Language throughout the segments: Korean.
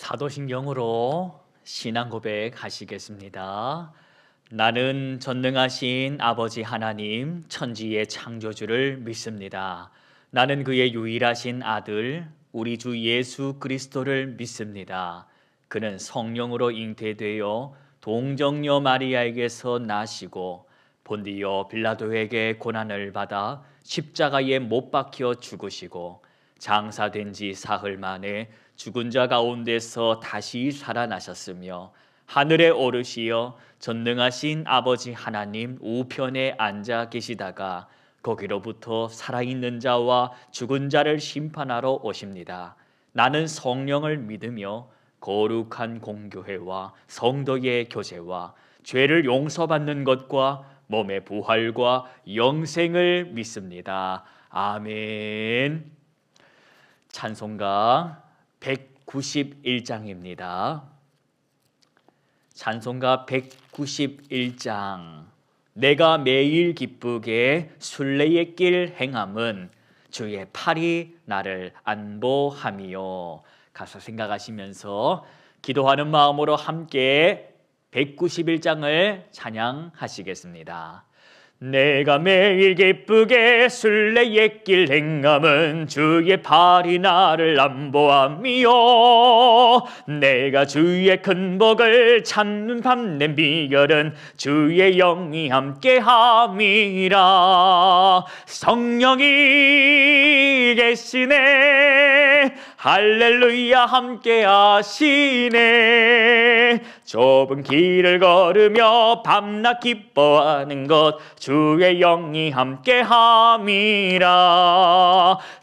사도신경으로 신앙 고백하시겠습니다. 나는 전능하신 아버지 하나님 천지의 창조주를 믿습니다. 나는 그의 유일하신 아들 우리 주 예수 그리스도를 믿습니다. 그는 성령으로 잉태되어 동정녀 마리아에게서 나시고 본디오 빌라도에게 고난을 받아 십자가에 못 박혀 죽으시고 장사된 지 사흘 만에 죽은 자 가운데서 다시 살아나셨으며 하늘에 오르시어 전능하신 아버지 하나님 우편에 앉아 계시다가 거기로부터 살아있는 자와 죽은 자를 심판하러 오십니다. 나는 성령을 믿으며 거룩한 공교회와 성도의 교제와 죄를 용서받는 것과 몸의 부활과 영생을 믿습니다. 아멘. 찬송가 191장입니다. 찬송가 191장. 내가 매일 기쁘게 순례의 길 행함은 주의 팔이 나를 안보함이요. 가사 생각하시면서 기도하는 마음으로 함께 191장을 찬양하시겠습니다. 내가 매일 기쁘게 순례의 길 행함은 주의 팔이 나를 안보함이요. 내가 주의 큰 복을 찾는 밤낸 비결은 주의 영이 함께함이라. 성령이 계시네. 할렐루야 함께하시네. 좁은 길을 걸으며 밤낮 기뻐하는 것 주의 영이 함께함이라.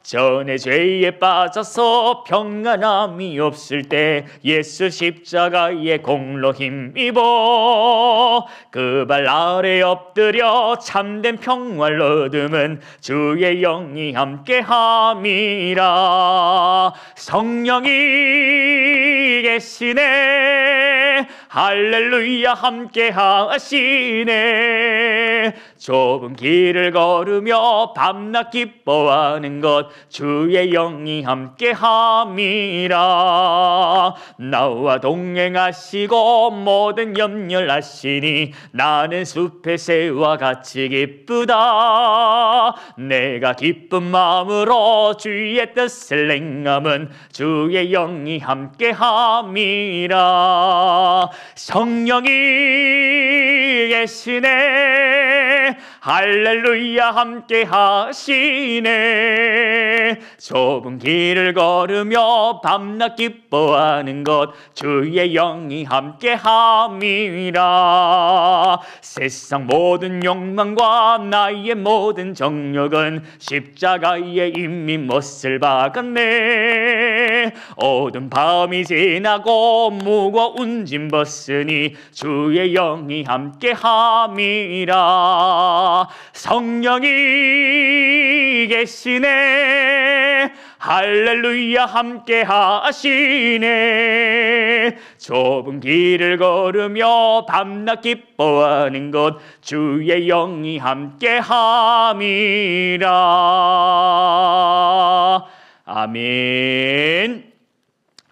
전에 죄에 빠져서 평안함이 없을 때 예수 십자가의 공로 힘입어 그 발 아래 엎드려 참된 평화를 얻음은 주의 영이 함께함이라. 성령이 계시네. 할렐루야 함께하시네. 좁은 길을 걸으며 밤낮 기뻐하는 것 주의 영이 함께함이라. 나와 동행하시고 모든 염려를 하시니 나는 숲의 새와 같이 기쁘다. 내가 기쁜 마음으로 주의 뜻을 행함은 주의 영이 함께함이라. 성령이 계시네. 할렐루야 함께하시네. 좁은 길을 걸으며 밤낮 기뻐하는 것 주의 영이 함께함이라. 세상 모든 욕망과 나의 모든 정욕은 십자가에 이미 못을 박았네. 어두운 밤이 지나고 무거운 짐 벗으니 주의 영이 함께함이라. 성령이 계시네. 할렐루야 함께하시네. 좁은 길을 걸으며 밤낮 기뻐하는 것 주의 영이 함께함이라. 아멘.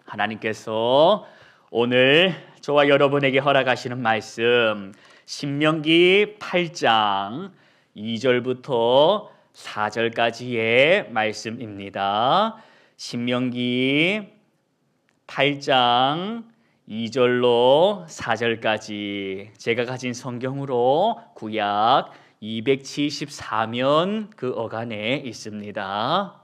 하나님께서 오늘 저와 여러분에게 허락하시는 말씀 신명기 8장 2절부터 4절까지의 말씀입니다. 신명기 8장 2절로 4절까지 제가 가진 성경으로 구약 274면 그 어간에 있습니다.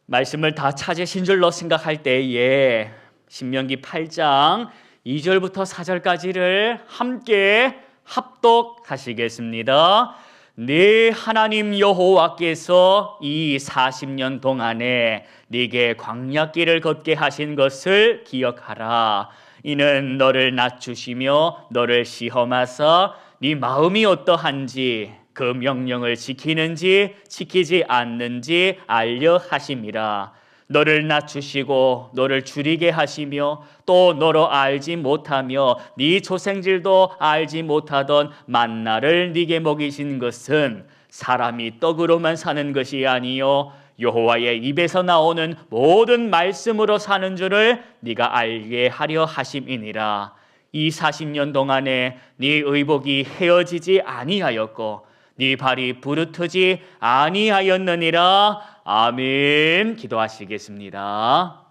말씀을 다 찾으신 줄로 생각할 때에 신명기 8장 2절부터 4절까지를 함께 합독하시겠습니다. 네 하나님 여호와께서 이 40년 동안에 네게 광야길을 걷게 하신 것을 기억하라. 이는 너를 낮추시며 너를 시험하사 네 마음이 어떠한지 그 명령을 지키는지 지키지 않는지 알려 하심이라. 너를 낮추시고 너를 줄이게 하시며 또 너로 알지 못하며 네 조생질도 알지 못하던 만나를 네게 먹이신 것은 사람이 떡으로만 사는 것이 아니요 여호와의 입에서 나오는 모든 말씀으로 사는 줄을 네가 알게 하려 하심이니라. 이 40년 동안에 네 의복이 헤어지지 아니하였고 네 발이 부르트지 아니하였느니라. 아멘. 기도하시겠습니다.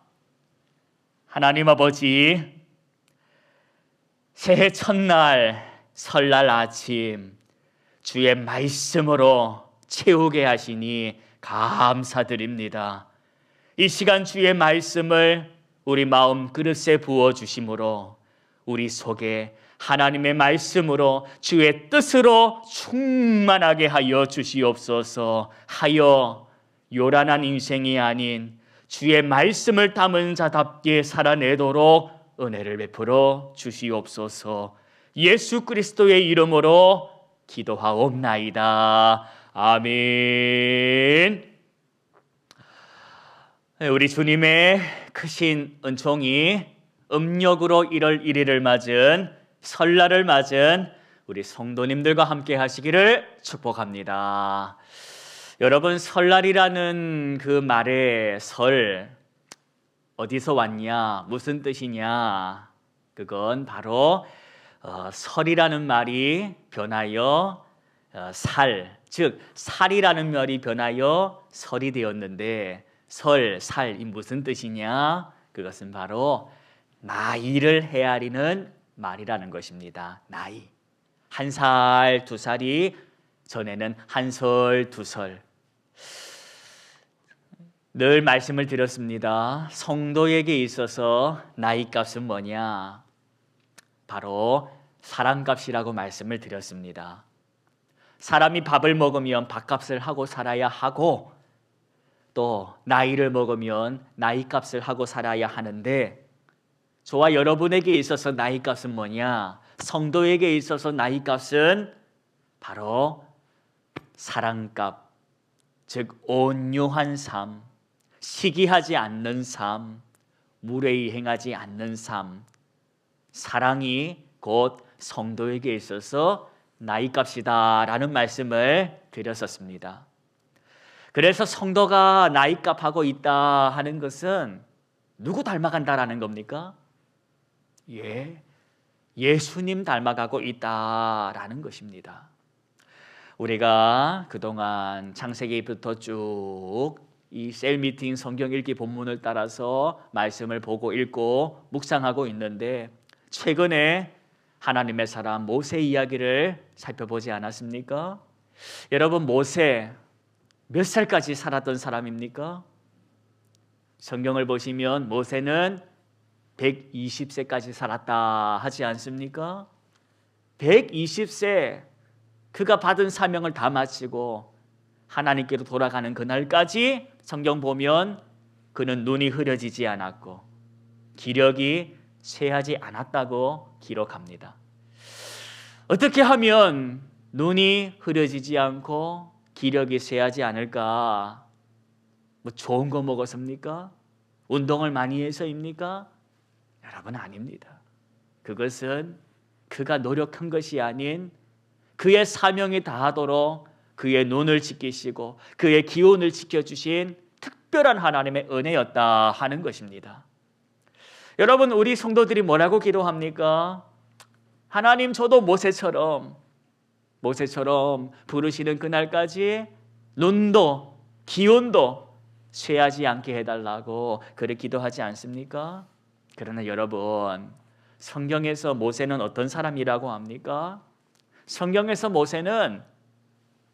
하나님 아버지, 새해 첫날 설날 아침 주의 말씀으로 채우게 하시니 감사드립니다. 이 시간 주의 말씀을 우리 마음 그릇에 부어주심으로 우리 속에 하나님의 말씀으로 주의 뜻으로 충만하게 하여 주시옵소서. 하여 요란한 인생이 아닌 주의 말씀을 담은 자답게 살아내도록 은혜를 베풀어 주시옵소서. 예수 그리스도의 이름으로 기도하옵나이다. 아멘. 우리 주님의 크신 은총이 음력으로 1월 1일을 맞은 설날을 맞은 우리 성도님들과 함께 하시기를 축복합니다. 여러분, 설날이라는 그 말의 설 어디서 왔냐? 무슨 뜻이냐? 그건 바로 설이라는 말이 변하여 즉 살이라는 말이 변하여 설이 되었는데 설, 살 이 무슨 뜻이냐? 그것은 바로 나이를 헤아리는 말이라는 것입니다. 나이. 1살, 2살이 전에는 1설, 2설. 늘 말씀을 드렸습니다. 성도에게 있어서 나이값은 뭐냐? 바로 사랑값이라고 말씀을 드렸습니다. 사람이 밥을 먹으면 밥값을 하고 살아야 하고 또 나이를 먹으면 나이값을 하고 살아야 하는데 저와 여러분에게 있어서 나이값은 뭐냐? 성도에게 있어서 나이값은 바로 사랑값, 즉 온유한 삶, 시기하지 않는 삶, 무례히 행하지 않는 삶, 사랑이 곧 성도에게 있어서 나이값이다라는 말씀을 드렸었습니다. 그래서 성도가 나이값하고 있다 하는 것은 누구 닮아간다라는 겁니까? 예수님 닮아가고 있다라는 것입니다. 우리가 그동안 창세기부터 쭉 이 셀미팅 성경 읽기 본문을 따라서 말씀을 보고 읽고 묵상하고 있는데 최근에 하나님의 사람 모세 이야기를 살펴보지 않았습니까? 여러분, 모세 몇 살까지 살았던 사람입니까? 성경을 보시면 모세는 120세까지 살았다 하지 않습니까? 120세 그가 받은 사명을 다 마치고 하나님께로 돌아가는 그날까지 성경 보면 그는 눈이 흐려지지 않았고 기력이 쇠하지 않았다고 기록합니다. 어떻게 하면 눈이 흐려지지 않고 기력이 쇠하지 않을까? 뭐 좋은 거 먹었습니까? 운동을 많이 해서입니까? 여러분, 아닙니다. 그것은 그가 노력한 것이 아닌 그의 사명이 다하도록 그의 눈을 지키시고 그의 기운을 지켜주신 특별한 하나님의 은혜였다 하는 것입니다. 여러분, 우리 성도들이 뭐라고 기도합니까? 하나님, 저도 모세처럼 부르시는 그날까지 눈도 기운도 쇠하지 않게 해달라고 그렇게 기도하지 않습니까? 그러나 여러분, 성경에서 모세는 어떤 사람이라고 합니까? 성경에서 모세는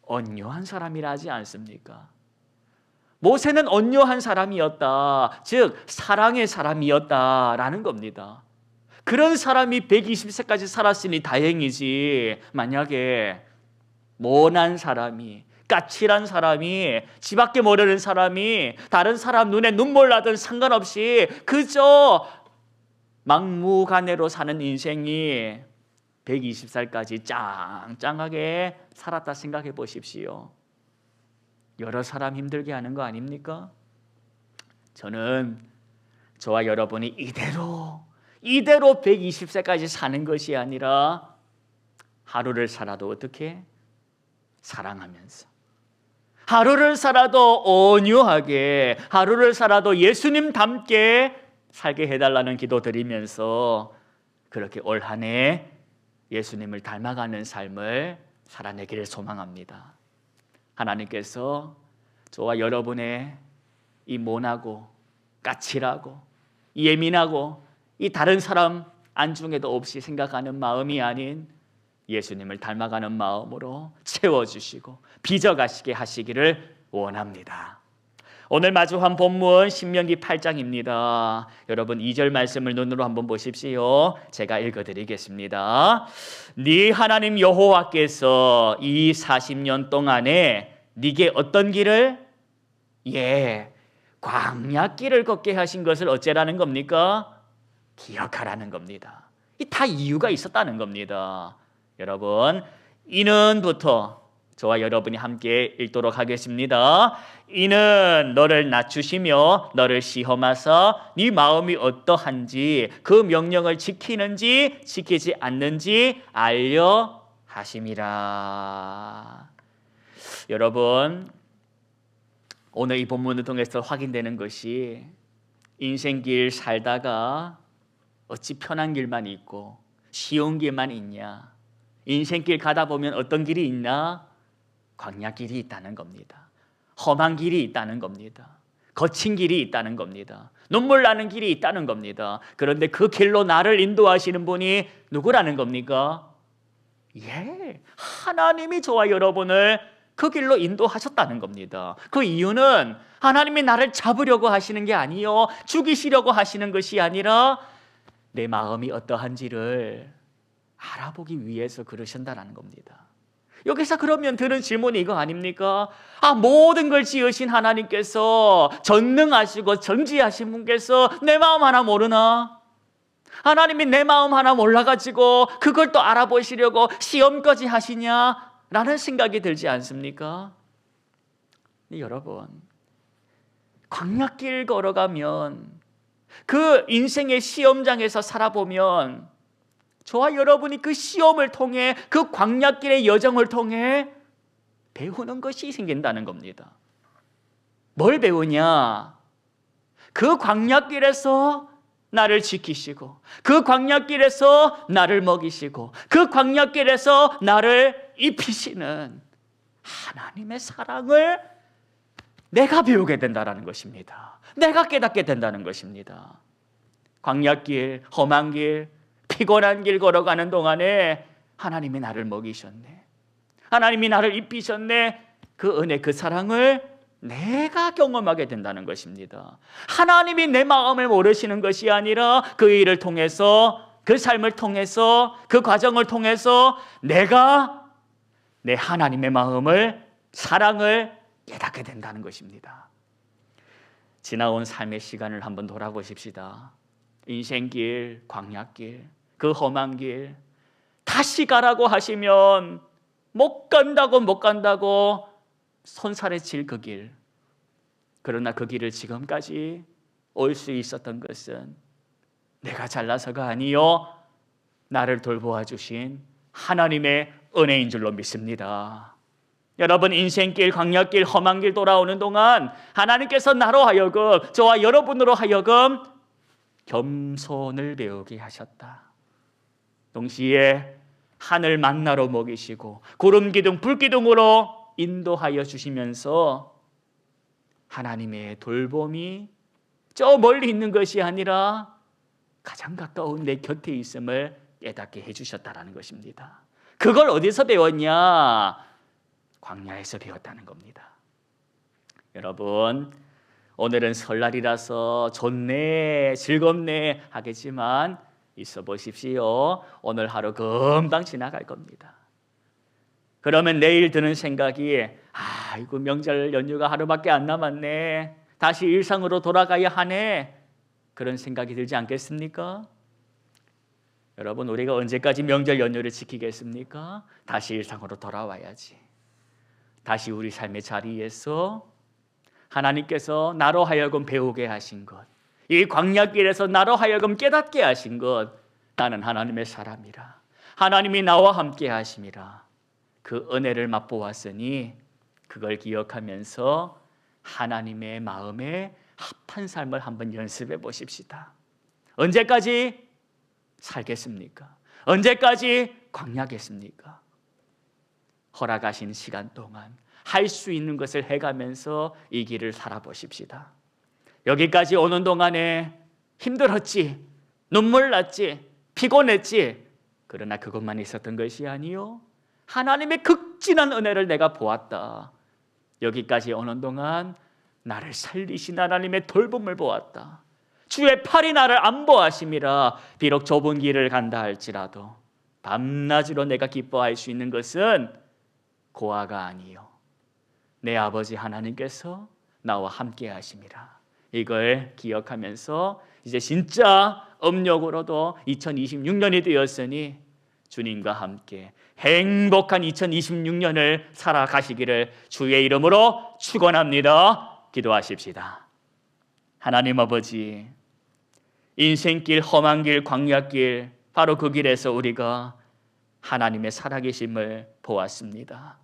온유한 사람이라 하지 않습니까? 모세는 온유한 사람이었다, 즉 사랑의 사람이었다라는 겁니다. 그런 사람이 120세까지 살았으니 다행이지, 만약에 모난 사람이, 까칠한 사람이, 지밖에 모르는 사람이 다른 사람 눈에 눈물 나든 상관없이 그저 막무가내로 사는 인생이 120살까지 짱짱하게 살았다 생각해 보십시오. 여러 사람 힘들게 하는 거 아닙니까? 저는 저와 여러분이 이대로 120세까지 사는 것이 아니라 하루를 살아도 어떻게? 사랑하면서, 하루를 살아도 온유하게, 하루를 살아도 예수님 닮게 살게 해달라는 기도 드리면서 그렇게 올 한 해 예수님을 닮아가는 삶을 살아내기를 소망합니다. 하나님께서 저와 여러분의 이 모나고 까칠하고 예민하고 이 다른 사람 안중에도 없이 생각하는 마음이 아닌 예수님을 닮아가는 마음으로 채워주시고 빚어가시게 하시기를 원합니다. 오늘 마주한 본문 신명기 8장입니다. 여러분 2절 말씀을 눈으로 한번 보십시오. 제가 읽어드리겠습니다. 네 하나님 여호와께서 이 40년 동안에 네게 어떤 길을? 광야길을 걷게 하신 것을 어째라는 겁니까? 기억하라는 겁니다. 다 이유가 있었다는 겁니다. 여러분, 이는부터 저와 여러분이 함께 읽도록 하겠습니다. 이는 너를 낮추시며 너를 시험하사 네 마음이 어떠한지 그 명령을 지키는지 지키지 않는지 알려 하심이라. 여러분, 오늘 이 본문을 통해서 확인되는 것이 인생길 살다가 어찌 편한 길만 있고 쉬운 길만 있냐? 인생길 가다 보면 어떤 길이 있나? 광야길이 있다는 겁니다. 험한 길이 있다는 겁니다. 거친 길이 있다는 겁니다. 눈물 나는 길이 있다는 겁니다. 그런데 그 길로 나를 인도하시는 분이 누구라는 겁니까? 하나님이 저와 여러분을 그 길로 인도하셨다는 겁니다. 그 이유는 하나님이 나를 잡으려고 하시는 게 아니요, 죽이시려고 하시는 것이 아니라 내 마음이 어떠한지를 알아보기 위해서 그러신다는 겁니다. 여기서 그러면 드는 질문이 이거 아닙니까? 모든 걸 지으신 하나님께서, 전능하시고 전지하신 분께서 내 마음 하나 모르나? 하나님이 내 마음 하나 몰라가지고 그걸 또 알아보시려고 시험까지 하시냐? 라는 생각이 들지 않습니까? 여러분, 광야길 걸어가면, 그 인생의 시험장에서 살아보면 저와 여러분이 그 시험을 통해, 그 광야길의 여정을 통해 배우는 것이 생긴다는 겁니다. 뭘 배우냐? 그 광야길에서 나를 지키시고, 그 광야길에서 나를 먹이시고, 그 광야길에서 나를 입히시는 하나님의 사랑을 내가 배우게 된다는 것입니다. 내가 깨닫게 된다는 것입니다. 광야길, 험한 길, 피곤한 길 걸어가는 동안에 하나님이 나를 먹이셨네, 하나님이 나를 입히셨네. 그 은혜, 그 사랑을 내가 경험하게 된다는 것입니다. 하나님이 내 마음을 모르시는 것이 아니라 그 일을 통해서, 그 삶을 통해서, 그 과정을 통해서 내가 내 하나님의 마음을, 사랑을 깨닫게 된다는 것입니다. 지나온 삶의 시간을 한번 돌아보십시다. 인생길, 광야길, 그 험한 길, 다시 가라고 하시면 못 간다고 손살에 칠 그 길. 그러나 그 길을 지금까지 올 수 있었던 것은 내가 잘나서가 아니요, 나를 돌보아 주신 하나님의 은혜인 줄로 믿습니다. 여러분, 인생길, 광야길, 험한 길 돌아오는 동안 하나님께서 나로 하여금, 저와 여러분으로 하여금 겸손을 배우게 하셨다. 동시에 하늘 만나로 먹이시고 구름 기둥, 불 기둥으로 인도하여 주시면서 하나님의 돌봄이 저 멀리 있는 것이 아니라 가장 가까운 내 곁에 있음을 깨닫게 해주셨다는 것입니다. 그걸 어디서 배웠냐? 광야에서 배웠다는 겁니다. 여러분, 오늘은 설날이라서 좋네, 즐겁네 하겠지만 있어 보십시오. 오늘 하루 금방 지나갈 겁니다. 그러면 내일 드는 생각이, 아이고 명절 연휴가 하루밖에 안 남았네, 다시 일상으로 돌아가야 하네, 그런 생각이 들지 않겠습니까? 여러분, 우리가 언제까지 명절 연휴를 지키겠습니까? 다시 일상으로 돌아와야지. 다시 우리 삶의 자리에서 하나님께서 나로 하여금 배우게 하신 것, 이 광야길에서 나로 하여금 깨닫게 하신 것, 나는 하나님의 사람이라, 하나님이 나와 함께 하심이라, 그 은혜를 맛보았으니 그걸 기억하면서 하나님의 마음에 합한 삶을 한번 연습해 보십시다. 언제까지 살겠습니까? 언제까지 광야겠습니까? 허락하신 시간 동안 할 수 있는 것을 해가면서 이 길을 살아보십시다. 여기까지 오는 동안에 힘들었지, 눈물 났지, 피곤했지. 그러나 그것만 있었던 것이 아니요, 하나님의 극진한 은혜를 내가 보았다. 여기까지 오는 동안 나를 살리신 하나님의 돌봄을 보았다. 주의 팔이 나를 안보하심이라. 비록 좁은 길을 간다 할지라도 밤낮으로 내가 기뻐할 수 있는 것은 고아가 아니요, 내 아버지 하나님께서 나와 함께 하심이라. 이걸 기억하면서 이제 진짜 음력으로도 2026년이 되었으니 주님과 함께 행복한 2026년을 살아가시기를 주의 이름으로 축원합니다. 기도하십시다. 하나님 아버지, 인생길, 험한 길, 광야길, 바로 그 길에서 우리가 하나님의 살아계심을 보았습니다.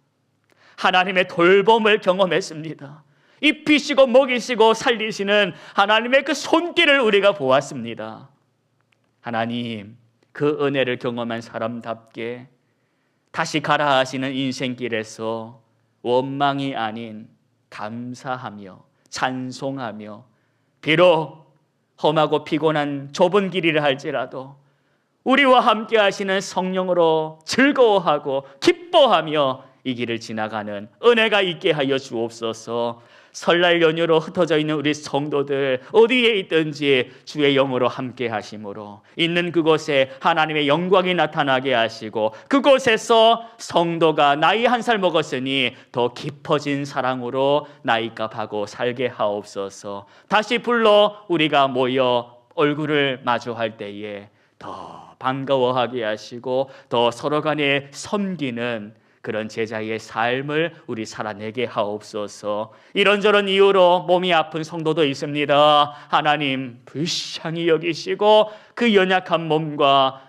하나님의 돌봄을 경험했습니다. 입히시고 먹이시고 살리시는 하나님의 그 손길을 우리가 보았습니다. 하나님, 그 은혜를 경험한 사람답게 다시 가라 하시는 인생길에서 원망이 아닌 감사하며 찬송하며, 비록 험하고 피곤한 좁은 길이라 할지라도 우리와 함께 하시는 성령으로 즐거워하고 기뻐하며 이 길을 지나가는 은혜가 있게 하여 주옵소서. 설날 연휴로 흩어져 있는 우리 성도들 어디에 있든지 주의 영으로 함께 하심으로 있는 그곳에 하나님의 영광이 나타나게 하시고, 그곳에서 성도가 나이 1살 먹었으니 더 깊어진 사랑으로 나이값하고 살게 하옵소서. 다시 불러 우리가 모여 얼굴을 마주할 때에 더 반가워하게 하시고 더 서로 간에 섬기는 그런 제자의 삶을 우리 살아내게 하옵소서. 이런저런 이유로 몸이 아픈 성도도 있습니다. 하나님 불쌍히 여기시고 그 연약한 몸과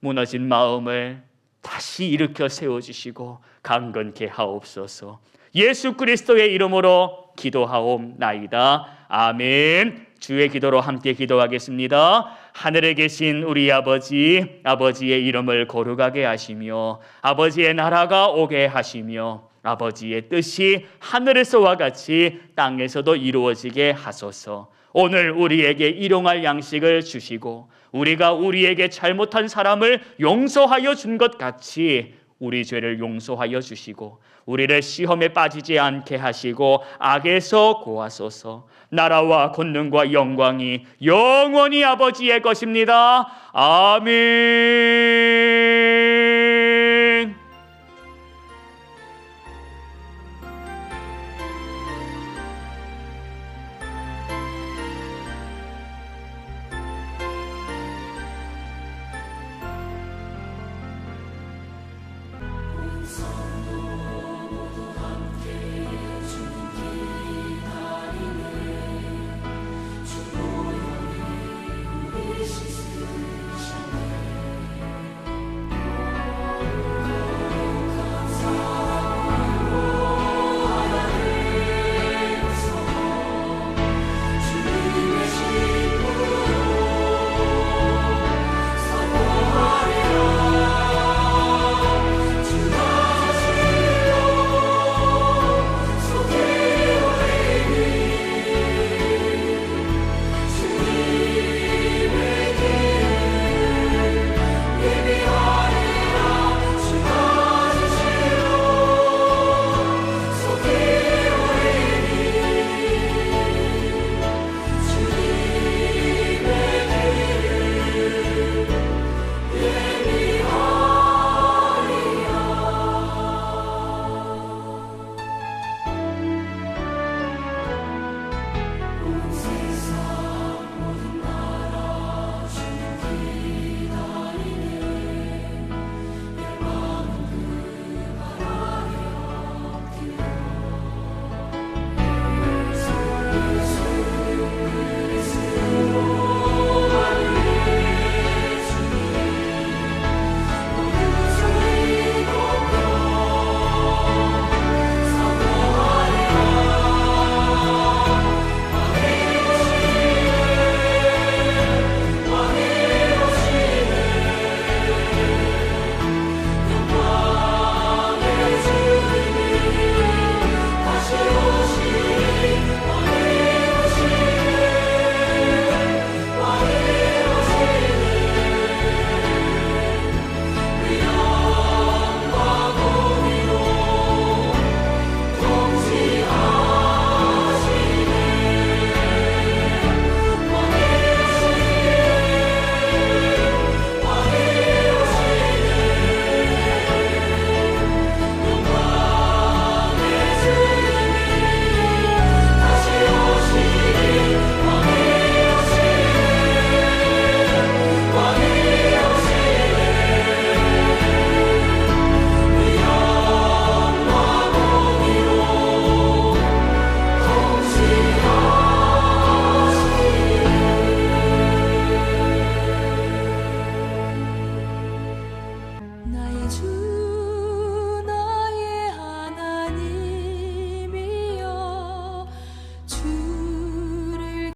무너진 마음을 다시 일으켜 세워주시고 강건케 하옵소서. 예수 그리스도의 이름으로 기도하옵나이다. 아멘. 주의 기도로 함께 기도하겠습니다. 하늘에 계신 우리 아버지, 아버지의 이름을 거룩하게 하시며 아버지의 나라가 오게 하시며 아버지의 뜻이 하늘에서와 같이 땅에서도 이루어지게 하소서. 오늘 우리에게 일용할 양식을 주시고 우리가 우리에게 잘못한 사람을 용서하여 준 것 같이 우리 죄를 용서하여 주시고 우리를 시험에 빠지지 않게 하시고 악에서 구하소서. 나라와 권능과 영광이 영원히 아버지의 것입니다. 아멘.